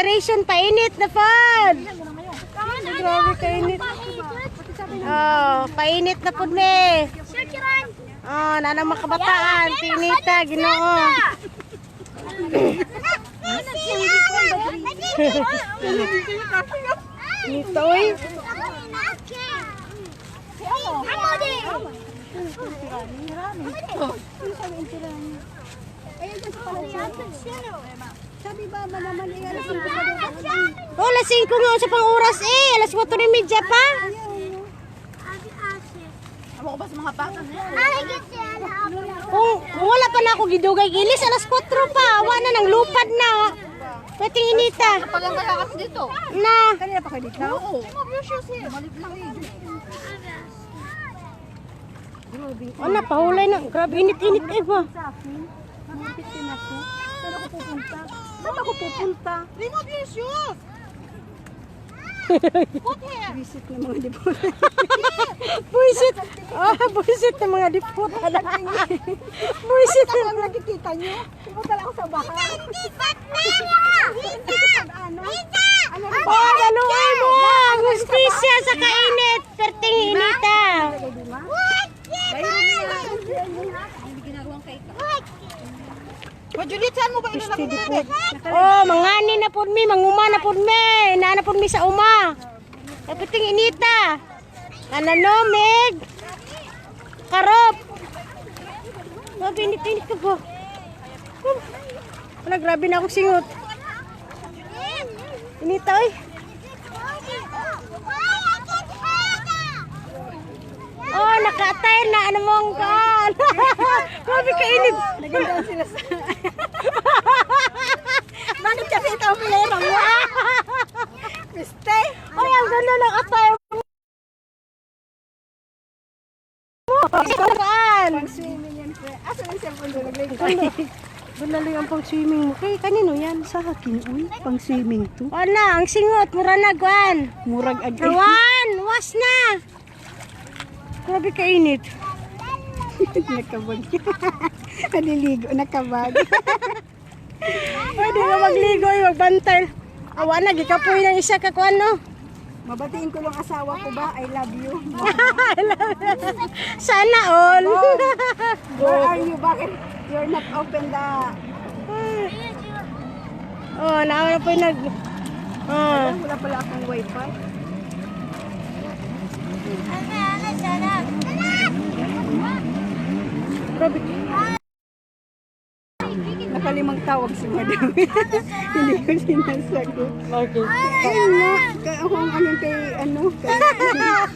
operation painit na pod. Grabe kainit. Oh, painit na pod me. Oh, nanang makabataan, pinita, Ginoo. Nito oy. Sabi ba naman alas 5 pa Oh, alas 5 nga sa pang oras eh. Alas 4:30 pa. Amo ko ba sa mga bata? Kung wala pa na ako gidugay gilis, alas 4 pa. Awa na nang lupad na. Pwedeng inita. Palang kaya kasi dito. Na. Kanina pa kayo dito? Oo. Malip lang eh. Oh, napahulay na. Grabe, init-init eh ba? Malapit din ako. Saan ako pupunta? Saan ako pupunta? Remove your shoes! Put here! Visit ng mga dipot. Buisit. Ah, buisit ng mga dipot. Buisit. Ako ang nakikita nyo. Pupunta lang ako sa bahay. Ano ba? Oh, galuin mo. Hustisya sa kainit. Perting inita. Hindi ginagawang kaita. Juliet, saan mo ba ilalagay? Oh, mangani na pud mi, manguma na pud mi. Naa na pud mi sa uma. Perting inita. Kanano, Meg? Karop. Grabe, init-init ka ba? Wala, grabe na akong singot. Inita, oy. Oh, naka-attire na. Ano mong kan? Grabe ka init. Nagandaan sila sa... Bakit kasi ito ang pilerong mo? Miste? Ay, ang ganda ng attire mo. Saan? Pang-swimming yan, pre. Asa ng cellphone doon? Naglagay. Banaloy ang pang-swimming mo. Kay kanino yan? Sa akin, uy. Pang-swimming to. Wala, ang singot. Mura na, Gwan. Murag agay. Kawan, was na. Grabe ka init. Nakabag. Naliligo, nakabag. Pwede ka magligo, magbantay. Awa na, gikapoy ng isa ka kuan, no? Mabatiin ko lang asawa ko ba? I love you. Sana all. Where are you? Bakit you're not open the... Oh, naawala po yung nag... Oh. Wala pala akong wifi. Grabe. Nakalimang tawag si madam. Hindi ko sinasagot. Okay. Ayun nga. Kung anong kay ano.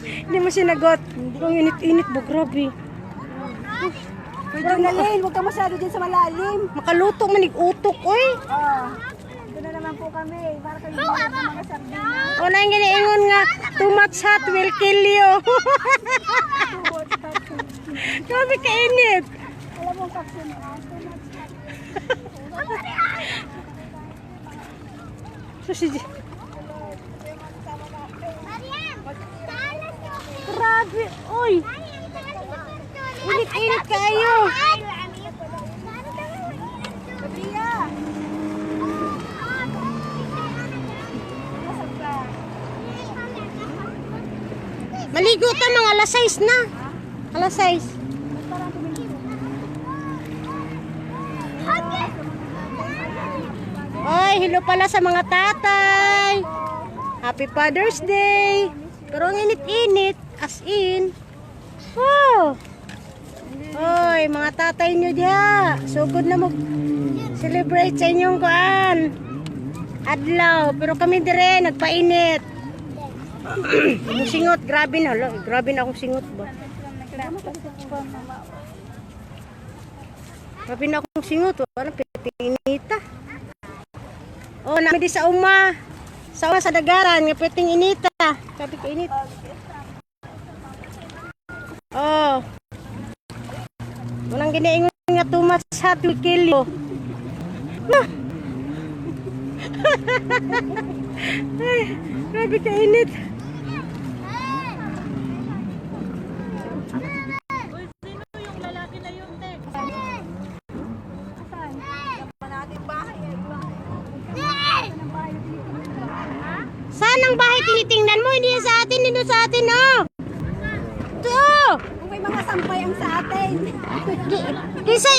Hindi mo sinagot. Kung init-init ba, grabe. Pwede nalin. Huwag ka masyado dyan sa malalim. Makaluto manig-utok, oy. Ito na naman po kami. Para kayo sa mga sardinas. O na yung giniingon nga, too much hot will kill you. Grabe ka init. Alam mo ang caption mo. So, si... Grabe, oy. Init-init kayo. Gabriya! Maligo ta mga alas 6 na. Alas 6. Oy, hello pala sa mga tatay. Happy Father's Day. Pero ang init-init, as in. Wow. Oy, mga tatay nyo diya. Sugod na mo celebrate sa inyong kuan. Adlaw, pero kami dire nagpainit. Yung singot, grabe na. Grabe na akong singot ba. Grabe na akong singot. Ano, pitinita. Oh, namin di sa uma. Sa uma sa dagaran, nga piting inita. Grabe ka init. Oh. Walang giniingon nga too much hot will kill you. Ay, grabe ka init. saan ang bahay tinitingnan mo? Hindi yan sa atin, hindi sa atin, oh. Ito, oh. Kung may mga sampay ang sa atin.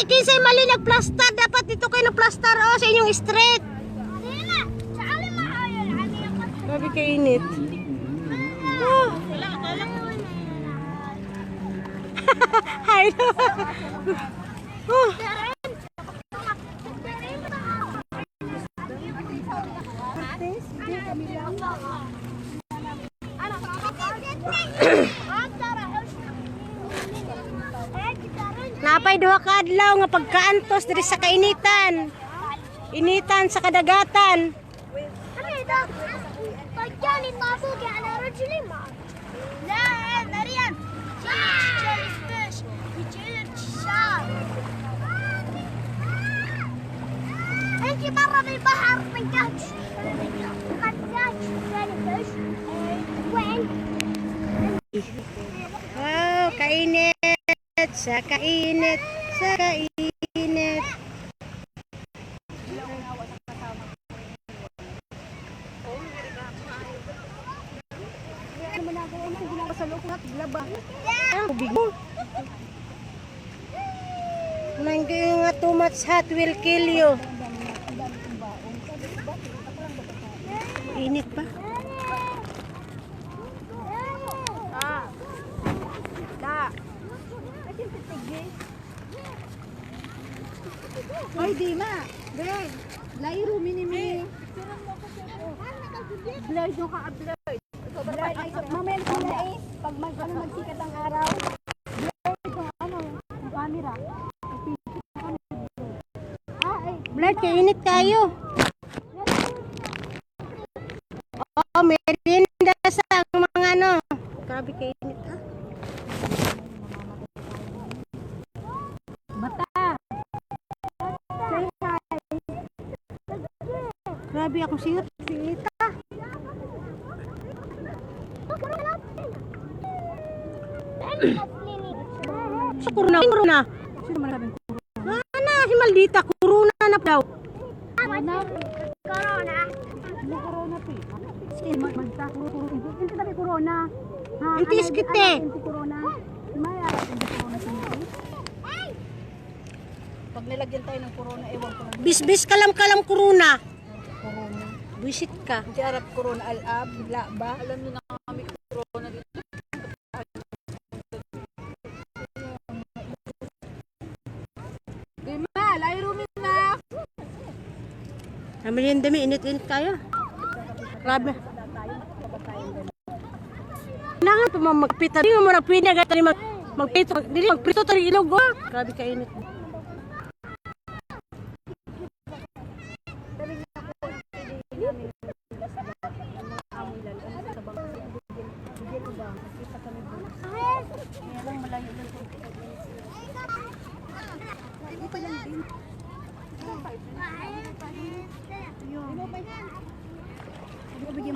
Kinsay mali nagplastar. Dapat dito kayo nagplastar, oh, sa inyong street. Grabe kainit. Oh. Hi. Oh. Napay duha ka adlaw nga pagkaantos diri sa kainitan. Initan sa kadagatan. طجاني طابوقي على رجلي ما لا مريم جيلي فيش يجيلك الشار انت برا بالبحر من قدش جيلي فيش وين Wow, kainit. Sa kainit. Sa kainit. Ang tubig mo. Nanggay nga too much hot will kill you. Init pa. Ay, di ma. Be, layro mini. Blurred yung ka-blurred. Blurred ay mamaya ko na eh. Pag magsikat ang araw. Blurred yung camera. Blood, kainit kayo. Oh, merinda sa mga ano. Grabe kainit ha. Bata. Grabe akong singit. Singita. Sa corona. Sino maraming Ana, si maldita corona na daw. كورونا May corona pa eh. Sige, magkakuro. Hindi tabi corona. Ha, Intis kite. Hindi corona. May arap hindi corona sa mga. Pag nilagyan tayo ng corona, ewan ko lang. Bisbis kalam corona. Corona. Buisit ka. Hindi arap corona alab, bigla ba? Alam niyo na kami corona dito. Di ma, layro min na. Namin yung dami, init-init kayo. Grabe. Kailangan pa magpita. Hindi mo na pwede agad magpito. Hindi magpito tayo ilog. Oh. Grabe kainit.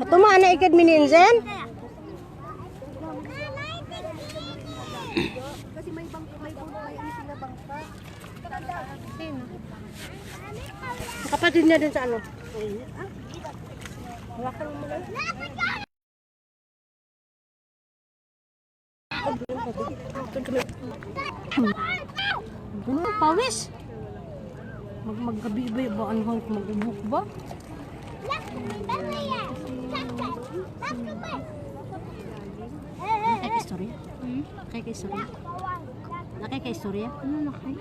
Ato maana ikad mininzen? Kasi may bangko, may ano sila bangka. Kapatid niya din sa ano? Wala kang Ano, pawis? Maggabi ba? Ano, mag-ubok ba? Nakay-istorya? Nakay-istorya? Nakay-istorya? Ano nakay?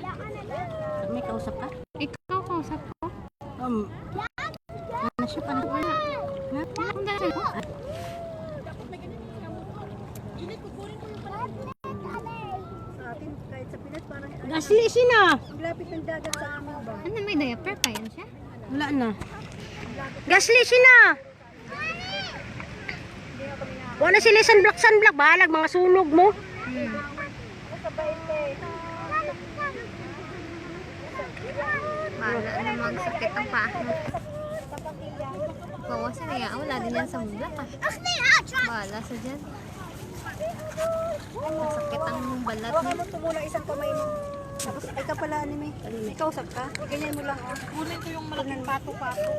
May kausap ka? Ikaw kausap ko? Ano siya pa na? Wala. Kung dahil ko? Sa atin, kahit sa Pinas, parang Gaslisin na! lapit ng dagat sa amin ba? Ano, may diaper pa yan siya? Wala na. Gaslisin na! Wala sila sunblock. Bahalag mga sunog mo. Wala na magsakit ang paa mo. Bawasan na yan. Wala din yan sa mulak ah. Bahala sa dyan. Masakit ang balat mo. Hawakan mo ito muna isang kamay mo. Tapos ikaw pala, anime. Ikaw usap ka? Ganyan mo lang, oh. Kunin ko yung malaking pato-pato.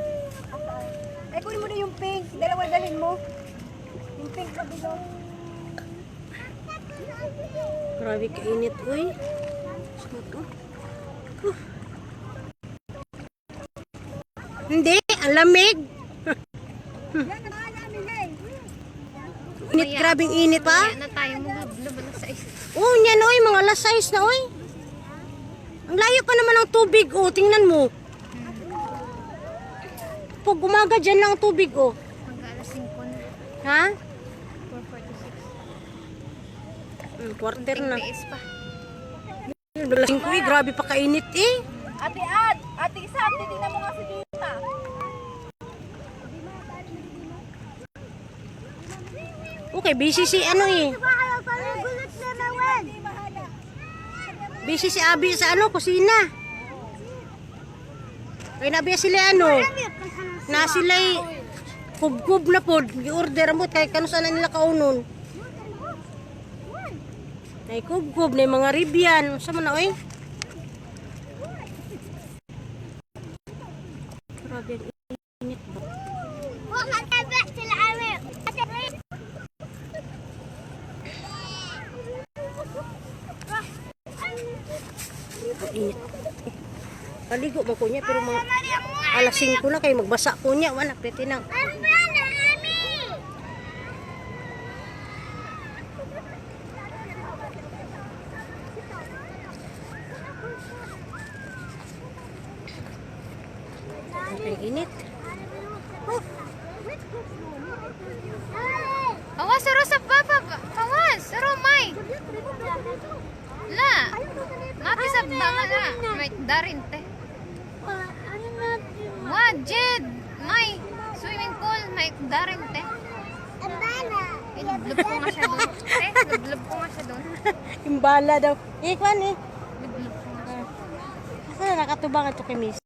Eh, kunin mo na yung pink. Dalawa dalhin mo. Yung pink sa bilog. Grabe kainit, uy. Hindi, ang lamig. Yan, nakala namin eh. Init, grabing init pa. Kaya na tayo maglublub alas 6. Oh, yan oy, mga alas 6 na oy. Ang layo pa naman ng tubig, oh. Tingnan mo. Pag umaga dyan lang ang tubig, oh. Hanggang alas 5 na. Ha? 4:46. Quarter na. PS pa. Alas 5, eh. Grabe pa kainit, eh. Ate Sam, titignan mo nga si Dita. Okay, busy si ano, eh. Busy si Abi sa ano, kusina. Kaya nabiya sila ano. Na sila'y kubkub na pod. I-order mo kay kano sana nila kaunon. Ay kubkub na yung mga ribyan. Sama na oy. Grabe ang init ba? Init. Paligo ba ko niya pero mga alas 5 na kayo magbasa ko niya. Wala, pwede nang. Ang init. Awas, Awas, sa papa. Awas, Romay. La. Mati sa banga na. May darin te. Wajid. May swimming pool. May darin te. Ilublob ko nga siya doon. Ilublob ko nga siya doon. Imbala daw. Kwan eh. Ilublob ko nga siya. Asa na nakatubang ito kay Misa?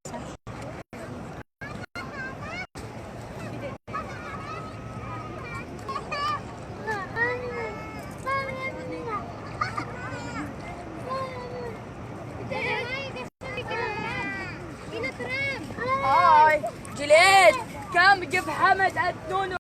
هاي جليد كم جيب حمد النونو